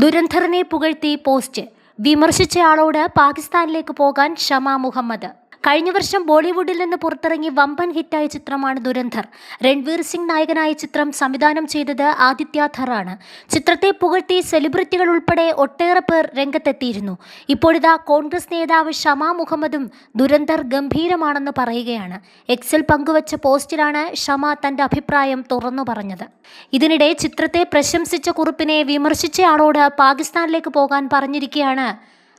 ദുരന്തറിനെ പുകഴ്ത്തി പോസ്റ്റ്. വിമർശിച്ചയാളോട് പാകിസ്ഥാനിലേക്ക് പോകാൻ ഷമ മുഹമ്മദ്. കഴിഞ്ഞ വർഷം ബോളിവുഡിൽ നിന്ന് പുറത്തിറങ്ങി വമ്പൻ ഹിറ്റായ ചിത്രമാണ് ദുരന്തർ. രൺവീർ സിംഗ് നായകനായ ചിത്രം സംവിധാനം ചെയ്തത് ആദിത്യ ധറാണ്. ചിത്രത്തെ പുകഴ്ത്തി സെലിബ്രിറ്റികൾ ഉൾപ്പെടെ ഒട്ടേറെ പേർ രംഗത്തെത്തിയിരുന്നു. ഇപ്പോഴിതാ കോൺഗ്രസ് നേതാവ് ഷമ മുഹമ്മദും ദുരന്തർ ഗംഭീരമാണെന്ന് പറയുകയാണ്. എക്സിൽ പങ്കുവച്ച പോസ്റ്റിലാണ് ഷമ തന്റെ അഭിപ്രായം തുറന്നു പറഞ്ഞത്. ഇതിനിടെ ചിത്രത്തെ പ്രശംസിച്ച കുറിപ്പിനെ വിമർശിച്ചയാളോട് പാകിസ്ഥാനിലേക്ക് പോകാൻ പറഞ്ഞിരിക്കുകയാണ്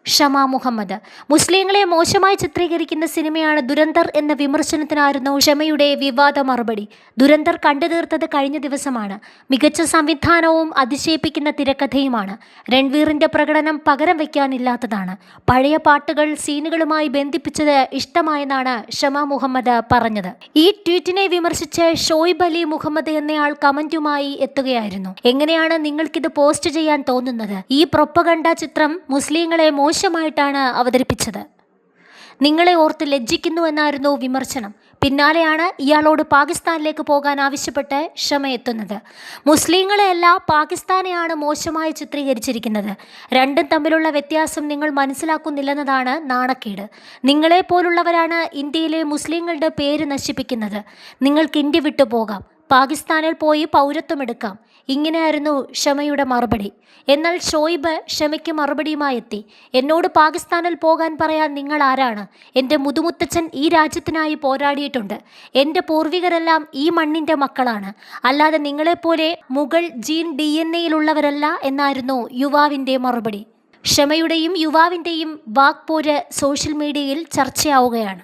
ഷമ മുഹമ്മദ്. മുസ്ലിങ്ങളെ മോശമായി ചിത്രീകരിക്കുന്ന സിനിമയാണ് ദുരന്തർ എന്ന വിമർശനത്തിനായിരുന്നു ഷമയുടെ വിവാദ മറുപടി. ദുരന്തർ കണ്ടു തീർത്തത് കഴിഞ്ഞ ദിവസമാണ്. മികച്ച സംവിധാനവും അതിശയിപ്പിക്കുന്ന തിരക്കഥയുമാണ്. രൺവീറിന്റെ പ്രകടനം പകരം വയ്ക്കാനില്ലാത്തതാണ്. പഴയ പാട്ടുകൾ സീനുകളുമായി ബന്ധിപ്പിച്ചത് ഇഷ്ടമായെന്നാണ് ഷമ മുഹമ്മദ് പറഞ്ഞത്. ഈ ട്വീറ്റിനെ വിമർശിച്ച് ഷോയിബ് അലി മുഹമ്മദ് എന്നയാൾ കമന്റുമായി എത്തുകയായിരുന്നു. എങ്ങനെയാണ് നിങ്ങൾക്കിത് പോസ്റ്റ് ചെയ്യാൻ തോന്നുന്നത്? ഈ പ്രൊപ്പഗണ്ട ചിത്രം മുസ്ലിങ്ങളെ മോശമായിട്ടാണ് അവതരിപ്പിച്ചത്. നിങ്ങളെ ഓർത്ത് ലജ്ജിക്കുന്നു എന്നായിരുന്നു വിമർശനം. പിന്നാലെയാണ് ഇയാളോട് പാകിസ്ഥാനിലേക്ക് പോകാൻ ആവശ്യപ്പെട്ട് ഷമ എത്തുന്നത്. മുസ്ലിങ്ങളെയല്ല, പാകിസ്ഥാനെയാണ് മോശമായി ചിത്രീകരിച്ചിരിക്കുന്നത്. രണ്ടും തമ്മിലുള്ള വ്യത്യാസം നിങ്ങൾ മനസ്സിലാക്കുന്നില്ലെന്നതാണ് നാണക്കേട്. നിങ്ങളെപ്പോലുള്ളവരാണ് ഇന്ത്യയിലെ മുസ്ലിങ്ങളുടെ പേര് നശിപ്പിക്കുന്നത്. നിങ്ങൾക്ക് ഇന്ത്യ വിട്ടു പോകാം, പാകിസ്ഥാനിൽ പോയി പൗരത്വമെടുക്കാം. ഇങ്ങനെയായിരുന്നു ഷമയുടെ മറുപടി. എന്നാൽ ഷോയിബ് ഷമയ്ക്ക് മറുപടിയുമായി എത്തി. എന്നോട് പാകിസ്ഥാനിൽ പോകാൻ പറയാൻ നിങ്ങൾ ആരാണ്? എൻ്റെ മുതുമുത്തച്ഛൻ ഈ രാജ്യത്തിനായി പോരാടിയിട്ടുണ്ട്. എൻ്റെ പൂർവികരെല്ലാം ഈ മണ്ണിൻ്റെ മക്കളാണ്, അല്ലാതെ നിങ്ങളെപ്പോലെ മുഗൾ ജീൻ DNA-യിലുള്ളവരല്ല എന്നായിരുന്നു യുവാവിൻ്റെ മറുപടി. ഷമയുടെയും യുവാവിൻ്റെയും വാക്പോര് സോഷ്യൽ മീഡിയയിൽ ചർച്ചയാവുകയാണ്.